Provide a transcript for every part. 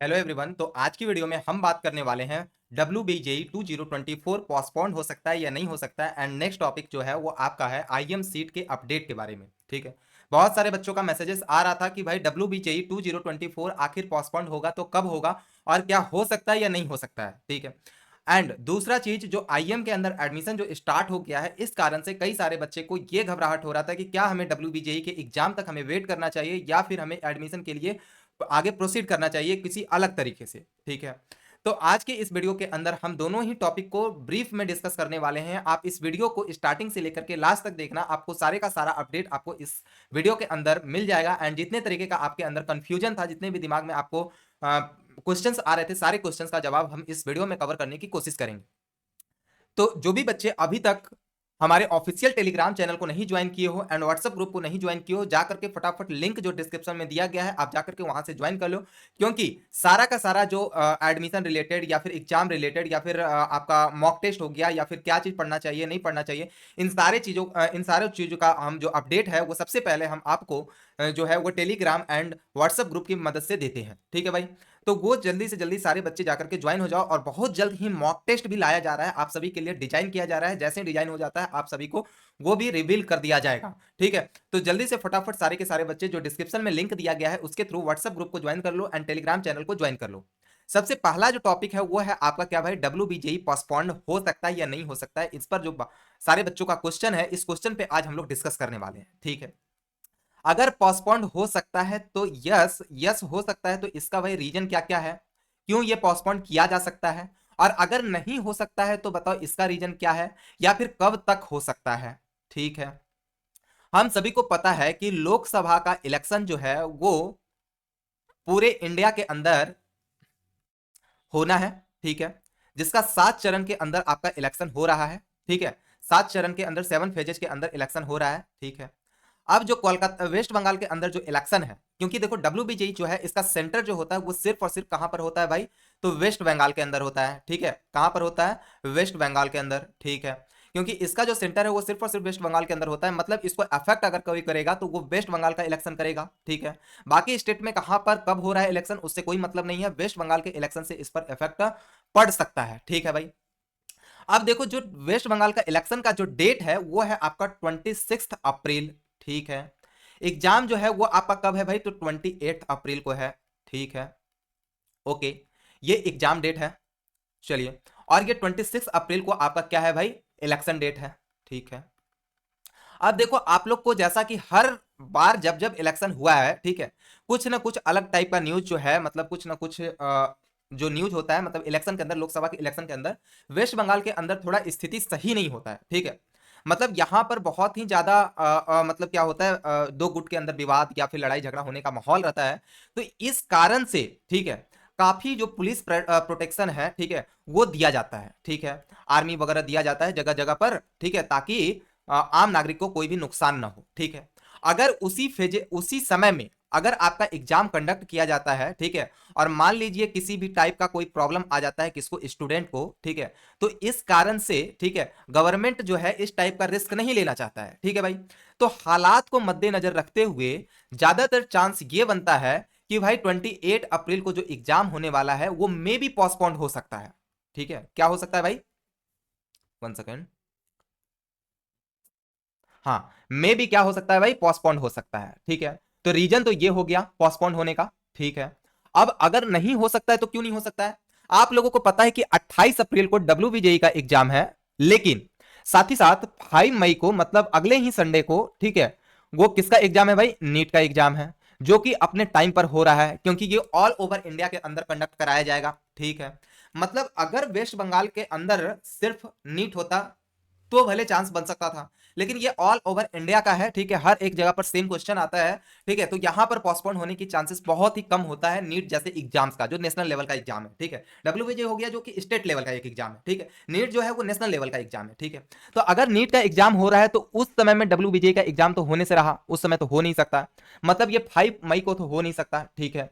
Hello everyone. तो आज की वीडियो में हम बात करने वाले हैं WBJE 2024 पोस्टपोन्ड हो सकता है या नहीं हो सकता है। एंड नेक्स्ट टॉपिक जो है वो आपका है IM सीट के अपडेट के बारे में। ठीक है, बहुत सारे बच्चों का मैसेजेस आ रहा था कि भाई WBJE 2024 आखिर पोस्टपोन्ड होगा तो कब होगा और क्या हो सकता है या नहीं हो सकता है। ठीक है, एंड दूसरा चीज जो IM के अंदर एडमिशन जो स्टार्ट हो गया है, इस कारण से कई सारे बच्चे को ये घबराहट हो रहा था कि क्या हमें WBJE के एग्जाम तक हमें वेट करना चाहिए या फिर हमें एडमिशन के लिए आगे प्रोसीड करना चाहिए किसी अलग तरीके से। ठीक है, तो आज के इस वीडियो के अंदर हम दोनों ही टॉपिक को ब्रीफ में डिस्कस करने वाले हैं। आप इस वीडियो को स्टार्टिंग से लेकर के लास्ट तक देखना, आपको सारे का सारा अपडेट आपको इस वीडियो के अंदर मिल जाएगा। एंड जितने तरीके का आपके अंदर कंफ्यूजन था, जितने भी दिमाग में आपको क्वेश्चंस आ रहे थे, सारे क्वेश्चंस का जवाब हम इस वीडियो में कवर करने की कोशिश करेंगे। तो जो भी बच्चे अभी तक हमारे ऑफिशियल टेलीग्राम चैनल को नहीं ज्वाइन किए हो एंड व्हाट्सएप ग्रुप को नहीं ज्वाइन किए हो, जाकर के फटाफट लिंक जो डिस्क्रिप्शन में दिया गया है आप जाकर के वहां से ज्वाइन कर लो। क्योंकि सारा का सारा जो एडमिशन रिलेटेड या फिर एग्जाम रिलेटेड या फिर आपका मॉक टेस्ट हो गया या फिर क्या चीज पढ़ना चाहिए नहीं पढ़ना चाहिए, इन सारे चीजों का हम जो अपडेट है वो सबसे पहले हम आपको जो है वो टेलीग्राम एंड व्हाट्सएप ग्रुप की मदद से देते हैं। ठीक है भाई, तो वो जल्दी से जल्दी सारे बच्चे जाकर के ज्वाइन हो जाओ। और बहुत जल्द ही मॉक टेस्ट भी लाया जा रहा है, आप सभी के लिए डिजाइन किया जा रहा है। जैसे डिजाइन हो जाता है आप सभी को वो भी रिवील कर दिया जाएगा। ठीक है, तो जल्दी से फटाफट सारे के सारे बच्चे जो डिस्क्रिप्शन में लिंक दिया गया है उसके थ्रू व्हाट्सएप ग्रुप को ज्वाइन कर लो एंड टेलीग्राम चैनल को ज्वाइन कर लो। सबसे पहला जो टॉपिक है वो है आपका क्या भाई, WBJE पोस्टपोन्ड हो सकता है या नहीं हो सकता है। इस पर जो सारे बच्चों का क्वेश्चन है, इस क्वेश्चन पे आज हम लोग डिस्कस करने वाले हैं। ठीक है, अगर पोस्टपोन्ड हो सकता है तो यस यस हो सकता है, तो इसका भाई रीजन क्या क्या है, क्यों ये पोस्टपोन्ड किया जा सकता है। और अगर नहीं हो सकता है तो बताओ इसका रीजन क्या है या फिर कब तक हो सकता है। ठीक है, हम सभी को पता है कि लोकसभा का इलेक्शन जो है वो पूरे इंडिया के अंदर होना है। ठीक है, जिसका 7 चरण के अंदर आपका इलेक्शन हो रहा है। ठीक है, 7 चरण के अंदर 7 फेजेस के अंदर इलेक्शन हो रहा है। ठीक है, अब जो कोलकाता वेस्ट बंगाल के अंदर जो इलेक्शन है, क्योंकि देखो WBJE जो है इसका सेंटर जो होता है वो सिर्फ और सिर्फ कहां पर होता है भाई, तो वेस्ट बंगाल के अंदर होता है। ठीक है, कहां पर होता है, वेस्ट बंगाल के अंदर। ठीक है, क्योंकि इसका जो सेंटर है वो सिर्फ और सिर्फ वेस्ट बंगाल के अंदर होता है, मतलब इसको अफेक्ट अगर कोई करेगा तो वो वेस्ट बंगाल का इलेक्शन करेगा। ठीक है, बाकी स्टेट में कहां पर कब हो रहा है इलेक्शन उससे कोई मतलब नहीं है, वेस्ट बंगाल के इलेक्शन से इस पर इफेक्ट पड़ सकता है। ठीक है भाई, अब देखो जो वेस्ट बंगाल का इलेक्शन का जो डेट है वो है आपका 26 अप्रैल। ठीक है, एग्जाम जो है वो आपका कब है भाई, तो 28 अप्रैल को है। ठीक है, ओके, ये एग्जाम डेट है। चलिए, और ये 26 अप्रैल को आपका क्या है भाई, इलेक्शन डेट है। ठीक है, अब देखो आप लोग को जैसा कि हर बार जब जब इलेक्शन हुआ है, ठीक है, कुछ ना कुछ अलग टाइप का न्यूज जो है, मतलब कुछ ना कुछ जो न्यूज होता है, मतलब इलेक्शन के अंदर, लोकसभा के इलेक्शन के अंदर वेस्ट बंगाल के अंदर थोड़ा स्थिति सही नहीं होता है। ठीक है, मतलब यहाँ पर बहुत ही ज्यादा मतलब क्या होता है, दो गुट के अंदर विवाद या फिर लड़ाई झगड़ा होने का माहौल रहता है। तो इस कारण से ठीक है, काफी जो पुलिस प्रोटेक्शन है, ठीक है, वो दिया जाता है। ठीक है, आर्मी वगैरह दिया जाता है जगह जगह पर। ठीक है, ताकि आम नागरिक को कोई भी नुकसान ना हो। ठीक है, अगर उसी समय में अगर आपका एग्जाम कंडक्ट किया जाता है, ठीक है, और मान लीजिए किसी भी टाइप का कोई प्रॉब्लम आ जाता है किसको, स्टूडेंट को, ठीक है, तो इस कारण से ठीक है गवर्नमेंट जो है इस टाइप का रिस्क नहीं लेना चाहता है। ठीक है भाई, तो हालात को मद्देनजर रखते हुए ज्यादातर चांस ये बनता है कि भाई 28 अप्रैल को जो एग्जाम होने वाला है वो मे भी पोस्टपोन्ड हो सकता है। ठीक है, क्या हो सकता है भाई, 1 सेकेंड, हाँ, मे भी क्या हो सकता है भाई, पोस्टपोन्ड हो सकता है। ठीक है, तो रीजन तो ये हो गया पोस्टपोन्ड होने का। ठीक है, अब अगर नहीं हो सकता है तो क्यों नहीं हो सकता है, आप लोगों को पता है कि 28 अप्रैल को WBJE का एग्जाम है, लेकिन साथ ही साथ 5 मई को, मतलब अगले ही संडे को, ठीक है, वो किसका एग्जाम है भाई, नीट का एग्जाम है, जो कि अपने टाइम पर हो रहा है, क्योंकि ये ऑल ओवर इंडिया के अंदर कंडक्ट कराया जाएगा। ठीक है, मतलब अगर वेस्ट बंगाल के अंदर सिर्फ नीट होता तो भले चांस बन सकता था, लेकिन ये ऑल ओवर इंडिया का है। ठीक है, हर एक जगह पर सेम क्वेश्चन आता है। ठीक है, तो यहां पर पोस्टपोन होने की चांसेस बहुत ही कम होता है नीट जैसे एग्जाम्स का, जो नेशनल लेवल का एग्जाम है। ठीक है, WBJ हो गया जो कि स्टेट लेवल का एक एग्जाम है। ठीक है, नीट जो है वो नेशनल लेवल का एग्जाम है। ठीक है, तो अगर नीट का एग्जाम हो रहा है तो उस समय में WBJ का एग्जाम तो होने से रहा, उस समय तो हो नहीं सकता, मतलब ये 5 मई को तो हो नहीं सकता। ठीक है,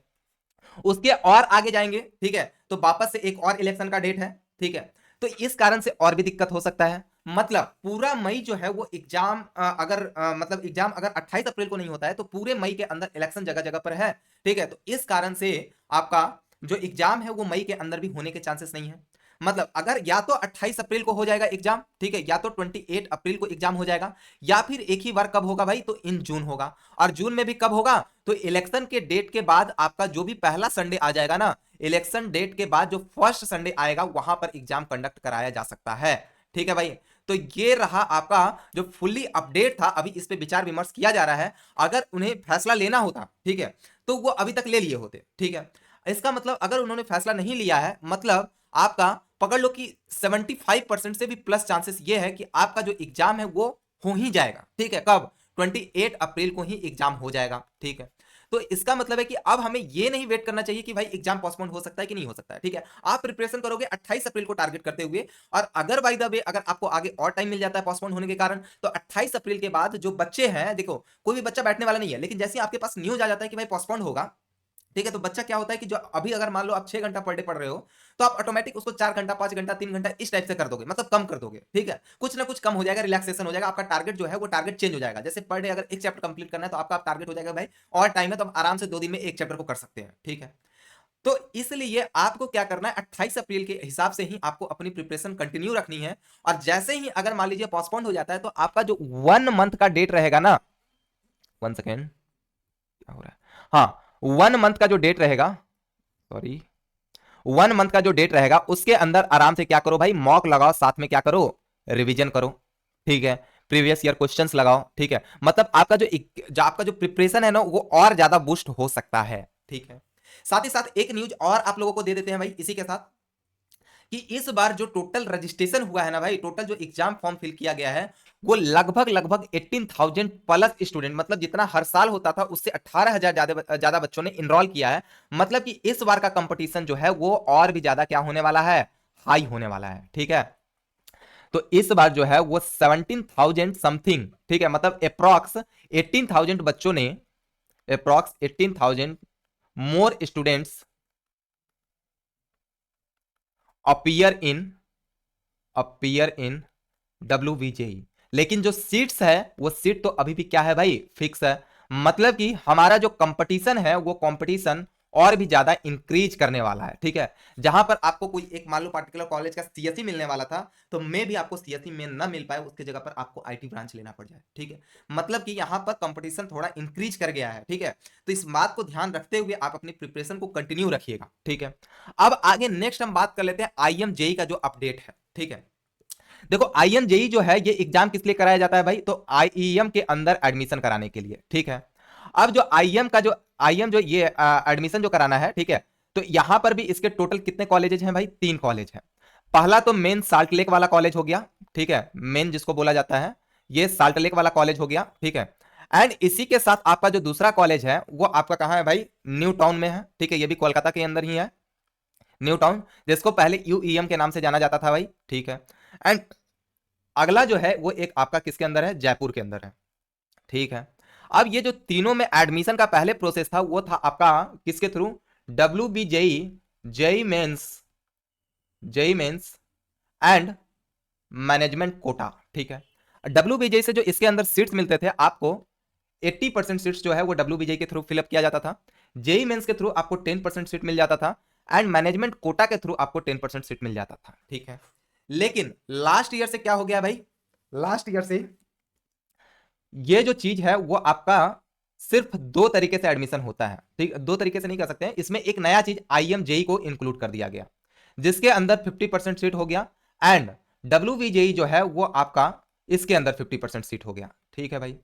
उसके और आगे जाएंगे, ठीक है, तो वापस से एक और इलेक्शन का डेट है। ठीक है, तो इस कारण से और भी दिक्कत हो सकता है, मतलब पूरा मई जो है वो एग्जाम अगर मतलब एग्जाम अगर 28 अप्रैल को नहीं होता है तो पूरे मई के अंदर इलेक्शन जगह जगह पर है। ठीक है, तो इस कारण से आपका जो एग्जाम है वो मई के अंदर भी होने के चांसेस नहीं है। मतलब अगर या तो 28 अप्रैल को हो जाएगा एग्जाम, ठीक है, या तो 28 अप्रैल को एग्जाम हो जाएगा, या फिर एक ही बार कब होगा भाई, तो इन जून होगा। और जून में भी कब होगा, तो इलेक्शन के डेट के बाद आपका जो भी पहला संडे आ जाएगा ना, इलेक्शन डेट के बाद जो फर्स्ट संडे आएगा वहां पर एग्जाम कंडक्ट कराया जा सकता है। ठीक है भाई, तो ये रहा आपका जो फुल्ली अपडेट था। अभी इस पे विचार विमर्श किया जा रहा है। अगर उन्हें फैसला लेना होता, ठीक है, तो वो अभी तक ले लिए होते। ठीक है, इसका मतलब अगर उन्होंने फैसला नहीं लिया है, मतलब आपका पकड़ लो कि 75% से भी प्लस चांसेस ये है कि आपका जो एग्जाम है वो हो ही जाएगा। ठीक है, कब, 28 अप्रैल को ही एग्जाम हो जाएगा। ठीक है, तो इसका मतलब है कि अब हमें ये नहीं वेट करना चाहिए कि भाई एग्जाम पोस्टपोन हो सकता है कि नहीं हो सकता है। ठीक है, आप प्रिपरेशन करोगे 28 अप्रैल को टारगेट करते हुए, और अगर बाय द वे अगर आपको आगे और टाइम मिल जाता है पोस्टपोन होने के कारण, तो 28 अप्रैल के बाद जो बच्चे हैं, देखो कोई भी बच्चा बैठने वाला नहीं है, लेकिन जैसे आपके पास न्यूज आ जाता है कि भाई पोस्टपोन होगा, ठीक है, तो बच्चा क्या होता है कि जो अभी अगर मान लो आप 6 घंटा पर डे पढ़ रहे हो, तो आप ऑटोमेटिक उसको 4 घंटा, 5 घंटा, 3 घंटा इस टाइप से कर दोगे, मतलब कम कर दोगे। ठीक है, कुछ ना कुछ कम हो जाएगा, रिलैक्सेशन हो जाएगा, आपका टारगेट जो है वो टारगेट चेंज हो जाएगा। जैसे पर डे अगर एक चैप्टर कंप्लीट करना है, तो आपका टारगेट हो जाएगा भाई और टाइम है, तो आप आराम से 2 दिन में एक चैप्टर को कर सकते हैं। ठीक है, तो इसलिए आपको क्या करना है, 28 अप्रैल के हिसाब से ही आपको अपनी प्रिपरेशन कंटिन्यू रखनी है। और जैसे ही अगर मान लीजिए पोस्टपोन हो जाता है, तो आपका जो 1 मंथ का डेट रहेगा ना, 1 सेकेंड, क्या हो रहा है, हाँ, 1 मंथ का जो डेट रहेगा, सॉरी, 1 मंथ का जो डेट रहेगा, उसके अंदर आराम से क्या करो भाई, मॉक लगाओ, साथ में क्या करो, रिवीजन करो। ठीक है, प्रीवियस ईयर क्वेश्चंस लगाओ। ठीक है, मतलब आपका जो आपका जो प्रिपरेशन है ना, वो और ज्यादा बूस्ट हो सकता है। ठीक है, साथ ही साथ एक न्यूज और आप लोगों को दे देते हैं भाई इसी के साथ, कि इस बार जो टोटल रजिस्ट्रेशन हुआ है ना भाई, टोटल जो एग्जाम फॉर्म फिल किया गया है, वो लगभग लगभग 18,000 प्लस स्टूडेंट, मतलब जितना हर साल होता था उससे 18,000 ज्यादा बच्चों ने इनरोल किया है। मतलब कि इस बार का कंपटीशन जो है वो और भी ज्यादा क्या होने वाला है, हाई होने वाला है। ठीक है, तो इस बार जो है वो 17,000 समथिंग, ठीक है, मतलब अप्रॉक्स 18,000 बच्चों ने, approx 18,000 more students appear in appear in WBJE। लेकिन जो सीट्स है, वो सीट तो अभी भी क्या है भाई, फिक्स है। मतलब कि हमारा जो कंपटीशन है, वो कंपटीशन और भी ज्यादा इंक्रीज करने वाला है। ठीक है, जहां पर आपको कोई एक मान लो पार्टिकुलर कॉलेज का सीएससी मिलने वाला था, तो मे भी आपको सीएससी में ना मिल पाए, उसकी जगह पर आपको आईटी ब्रांच लेना पड़ जाए। ठीक है, मतलब कि यहां पर कंपटीशन थोड़ा इंक्रीज कर गया है। ठीक है, तो इस बात को ध्यान रखते हुए आप अपनी प्रिपरेशन को कंटिन्यू रखिएगा। ठीक है, अब आगे नेक्स्ट हम बात कर लेते हैं IIM JEE का जो अपडेट है। ठीक है, देखो IIM JEE जो है, ये एग्जाम किस लिए कराया जाता है भाई, तो IEM के अंदर एडमिशन कराने के लिए। ठीक है, अब जो IIM जो ये एडमिशन जो कराना है, ठीक है, तो यहां पर भी इसके टोटल कितने कॉलेजेस हैं भाई, 3 कॉलेज हैं। पहला तो मेन साल्ट लेक वाला कॉलेज हो गया। ठीक है, मेन जिसको बोला जाता है, ये साल्ट लेक वाला कॉलेज हो गया। ठीक है, एंड इसी के साथ आपका जो दूसरा कॉलेज है, वो आपका कहां है भाई, न्यू टाउन में है। ठीक है, ये भी कोलकाता के अंदर ही है, न्यू टाउन, जिसको पहले UEM के नाम से जाना जाता था भाई। ठीक है, एंड अगला जो है वो एक आपका किसके अंदर है, जयपुर के अंदर है। ठीक है, अब ये जो तीनों में एडमिशन का पहले प्रोसेस था, वो था आपका किसके through, WBJE, JEE mains, JEE mains and management quota. ठीक है, WBJE से जो इसके अंदर सीट्स मिलते थे आपको, 80% सीट्स जो है वो WBJE के थ्रू फिलअप किया जाता था। जेई मेंस के थ्रू आपको 10% सीट मिल जाता था, एंड मैनेजमेंट कोटा के थ्रू आपको 10% सीट मिल जाता था। ठीक है, लेकिन लास्ट ईयर से क्या हो गया भाई, लास्ट ईयर से ये जो चीज है वो आपका सिर्फ 2 तरीके से एडमिशन होता है। ठीक, 2 तरीके से नहीं कर सकते हैं, इसमें एक नया चीज IIM JEE को इंक्लूड कर दिया गया, जिसके अंदर 50% सीट हो गया, एंड WBJE जो है वो आपका इसके अंदर 50% सीट हो गया। ठीक है भाई,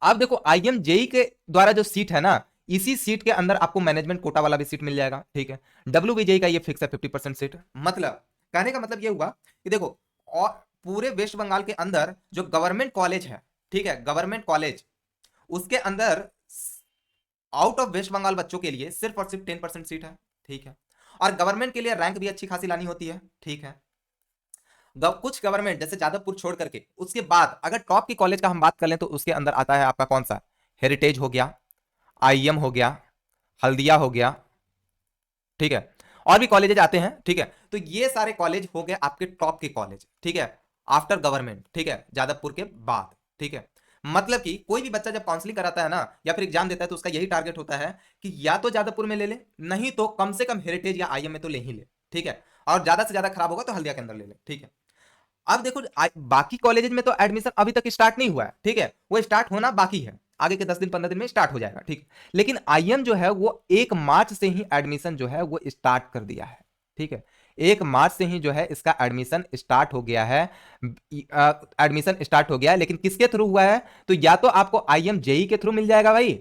अब देखो IIM JEE के द्वारा जो सीट है ना, इसी सीट के अंदर आपको मैनेजमेंट कोटा वाला भी सीट मिल जाएगा। ठीक है, WBJE का ये फिक्स है 50% सीट। मतलब कहने का मतलब ये हुआ कि देखो, और पूरे वेस्ट बंगाल के अंदर जो गवर्नमेंट कॉलेज है, ठीक है, गवर्नमेंट कॉलेज, उसके अंदर आउट ऑफ वेस्ट बंगाल बच्चों के लिए सिर्फ और सिर्फ 10% सीट है। ठीक है, और गवर्नमेंट के लिए रैंक भी अच्छी खासी लानी होती है। ठीक है, कुछ गवर्नमेंट जैसे जादवपुर छोड़ करके, उसके बाद अगर टॉप की कॉलेज का हम बात कर लें, तो उसके अंदर आता है आपका कौन सा, हेरिटेज हो गया, IIM हो गया, हल्दिया हो गया। ठीक है, और भी कॉलेजेज आते हैं। ठीक है, तो ये सारे कॉलेज हो गए आपके टॉप के कॉलेज। ठीक है, आफ्टर गवर्नमेंट, ठीक है, जादवपुर के बाद। ठीक है, मतलब कि कोई भी बच्चा जब काउंसलिंग कराता है ना या फिर एग्जाम देता है तो उसका यही टारगेट होता है कि या तो जादवपुर में ले ले, नहीं तो कम से कम हेरिटेज या आईएम में तो ले ही ले, ठीक है। और ज्यादा से ज्यादा खराब होगा तो हल्दिया के अंदर ले ले, ठीक है। अब देखो बाकी कॉलेजेस में तो एडमिशन अभी तक स्टार्ट नहीं हुआ है, ठीक है, वो स्टार्ट होना बाकी है, आगे के 10 दिन 15 दिन में स्टार्ट हो जाएगा, ठीक। लेकिन आईएम जो है वो 1 मार्च से ही एडमिशन जो है वो स्टार्ट कर दिया है, ठीक है। 1 मार्च से ही जो है इसका एडमिशन स्टार्ट हो गया है, एडमिशन स्टार्ट हो गया है। लेकिन किसके थ्रू हुआ है, तो या तो आपको आईएम जेई के थ्रू मिल जाएगा भाई,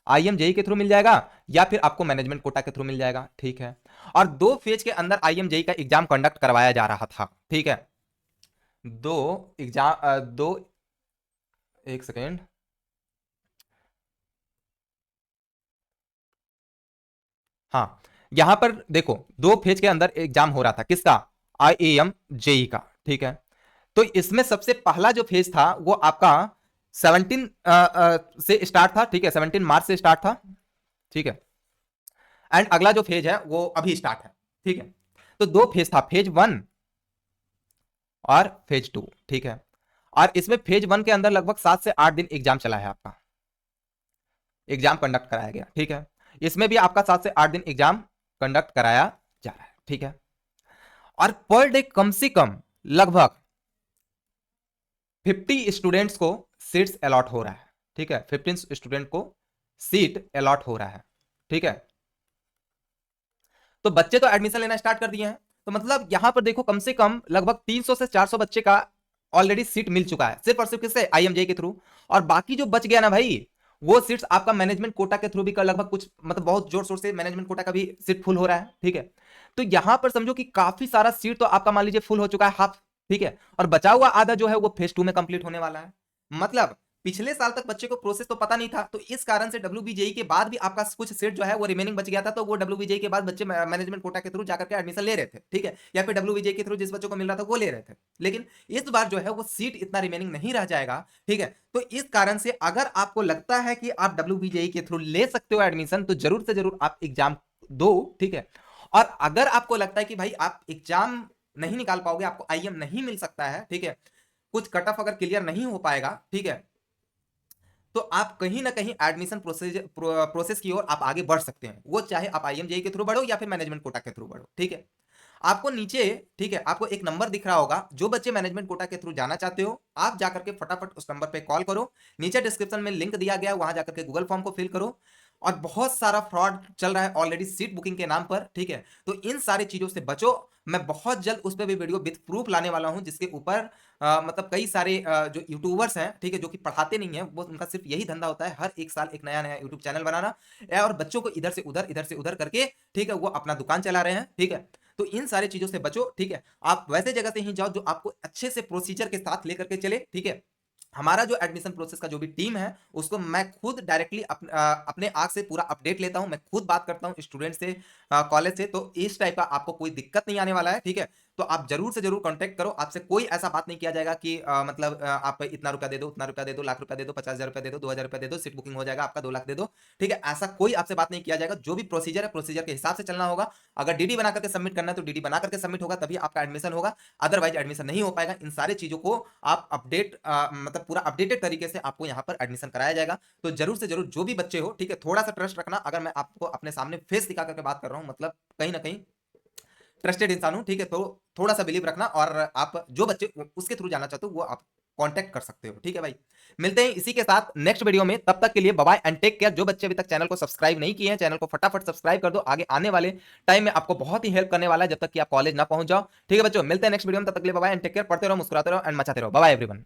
आईएम जेई के थ्रू मिल जाएगा, या फिर आपको मैनेजमेंट कोटा के थ्रू मिल जाएगा, ठीक है। और 2 फेज के अंदर आईएम जेई का एग्जाम कंडक्ट करवाया जा रहा था, ठीक है। दो एग्जाम दो, एक सेकेंड, हाँ, यहां पर देखो 2 फेज के अंदर एग्जाम हो रहा था, किसका, आईएएम जेई का, ठीक है। तो इसमें सबसे पहला जो फेज था वो आपका 17 से स्टार्ट था, ठीक है, 17 मार्च से स्टार्ट था, ठीक है। एंड अगला जो फेज है वो अभी स्टार्ट है, ठीक है। तो 2 फेज था, फेज 1 और फेज 2, ठीक है। और इसमें फेज 1 के अंदर लगभग 7 से 8 दिन एग्जाम चला है आपका, एग्जाम कंडक्ट कराया गया, ठीक है। इसमें भी आपका 7 से 8 दिन एग्जाम कंडक्ट कराया जा रहा है, ठीक है। और पर डे कम से कम लगभग 50 स्टूडेंट्स को सीट्स अलॉट हो रहा है, ठीक है, 15 स्टूडेंट को सीट अलॉट हो रहा है, ठीक है। तो बच्चे तो एडमिशन लेना स्टार्ट कर दिए हैं, तो मतलब यहां पर देखो कम से कम लगभग 300 से 400 बच्चे का ऑलरेडी सीट मिल चुका है, सिर्फ और सिर्फ किससे, आईएमजे के थ्रू। और बाकी जो बच गया ना भाई, वो सीट्स आपका मैनेजमेंट कोटा के थ्रू भी कर लगभग कुछ मतलब बहुत जोर शोर से मैनेजमेंट कोटा का भी सीट फुल हो रहा है, ठीक है। तो यहां पर समझो कि काफी सारा सीट तो आपका मान लीजिए फुल हो चुका है, हाफ, ठीक है। और बचा हुआ आधा जो है वो फेज 2 में कंप्लीट होने वाला है। मतलब पिछले साल तक बच्चे को प्रोसेस तो पता नहीं था, तो इस कारण से डब्ल्यूबीजेई के बाद भी आपका कुछ सीट जो है वो रिमेनिंग बच गया था, तो वो डब्ल्यूबीजेई के बाद बच्चे मैनेजमेंट कोटा के थ्रू जाकर के एडमिशन ले रहे थे, ठीक है, या फिर डब्ल्यूबीजेई के थ्रू जिस बच्चों को मिल रहा था वो ले रहे थे। लेकिन इस बार जो है वो सीट इतना रिमेनिंग नहीं रह जाएगा, ठीक है। तो इस कारण से अगर आपको लगता है कि आप डब्ल्यूबीजेई के थ्रू ले सकते हो एडमिशन, तो जरूर से जरूर आप एग्जाम दो, ठीक है। और अगर आपको लगता है कि भाई आप एग्जाम नहीं निकाल पाओगे, आपको आईएम नहीं मिल सकता है, ठीक है, कुछ कट ऑफ अगर क्लियर नहीं हो पाएगा, ठीक है, तो आप कहीं ना कहीं एडमिशन प्रोसेस की ओर आप आगे बढ़ सकते हैं, वो चाहे आप आईएमजेई के थ्रू बढ़ो या फिर मैनेजमेंट कोटा के थ्रू बढ़ो, ठीक है। आपको नीचे, ठीक है, आपको एक नंबर दिख रहा होगा, जो बच्चे मैनेजमेंट कोटा के थ्रू जाना चाहते हो आप जाकर के फटाफट उस नंबर पे कॉल करो, नीचे डिस्क्रिप्शन में लिंक दिया गया है, वहां जाकर के गूगल फॉर्म को फिल करो। और बहुत सारा फ्रॉड चल रहा है ऑलरेडी सीट बुकिंग के नाम पर, ठीक है, तो इन सारी चीजों से बचो। मैं बहुत जल्द उस पर भी वीडियो विथ प्रूफ लाने वाला हूं, जिसके ऊपर मतलब कई सारे जो यूट्यूबर्स हैं, ठीक है, जो कि पढ़ाते नहीं है, वो उनका सिर्फ यही धंधा होता है हर एक साल एक नया नया यूट्यूब चैनल बनाना और बच्चों को इधर से उधर करके, ठीक है, वो अपना दुकान चला रहे हैं, ठीक है। तो इन सारी चीजों से बचो, ठीक है। आप वैसे जगह से ही जाओ जो आपको अच्छे से प्रोसीजर के साथ लेकर के चले, ठीक है। हमारा जो एडमिशन प्रोसेस का जो भी टीम है उसको मैं खुद डायरेक्टली अपने आंख से पूरा अपडेट लेता हूं, मैं खुद बात करता हूं स्टूडेंट से, कॉलेज से, तो इस टाइप का आपको कोई दिक्कत नहीं आने वाला है, ठीक है। तो आप जरूर से जरूर कांटेक्ट करो, आपसे कोई ऐसा बात नहीं किया जाएगा कि मतलब आप इतना रुपया दे दो, उतना रुपया दे दो, लाख रुपया दे दो, 50,000 रुपया दे दो, 2,000 रुपया दे दो, सीट बुकिंग हो जाएगा आपका, 2 लाख दे दो, ठीक है, ऐसा कोई आपसे बात नहीं किया जाएगा। जो भी प्रोसीजर है प्रोसीजर के हिसाब से चलना होगा। अगर डीडी बना करके सबमिट करना है तो डीडी बना करके सबमिट होगा, तभी आपका एडमिशन होगा, अदरवाइज एडमिशन नहीं हो पाएगा। इन सारी चीजों को आप अपडेट मतलब पूरा अपडेटेड तरीके से आपको यहाँ पर एडमिशन कराया जाएगा। तो जरूर से जरूर जो भी बच्चे हो, ठीक है, थोड़ा सा ट्रस्ट रखना, अगर मैं आपको अपने सामने फेस दिखा करके बात कर रहा हूँ, मतलब कहीं ना कहीं ट्रस्टेड इंसान हूं, ठीक है, तो थोड़ा सा बिलीव रखना। और आप जो बच्चे उसके थ्रू जाना चाहते हो वो आप कांटेक्ट कर सकते हो, ठीक है भाई। मिलते हैं इसी के साथ नेक्स्ट वीडियो में, तब तक के लिए bye bye and take care. जो बच्चे अभी तक चैनल को सब्सक्राइब नहीं किए हैं, चैनल को फटाफट सब्सक्राइब कर दो, आगे आने वाले टाइम में आपको बहुत ही हेल्प करने वाला है जब तक कि आप कॉलेज ना पहुंच जाओ, ठीक है बच्चों। मिलते हैं नेक्स्ट वीडियो में, तब तक के लिए bye bye and take care. पढ़ते रहो, मुस्कुराते रहो एंड मचाते रहो। Bye bye everyone.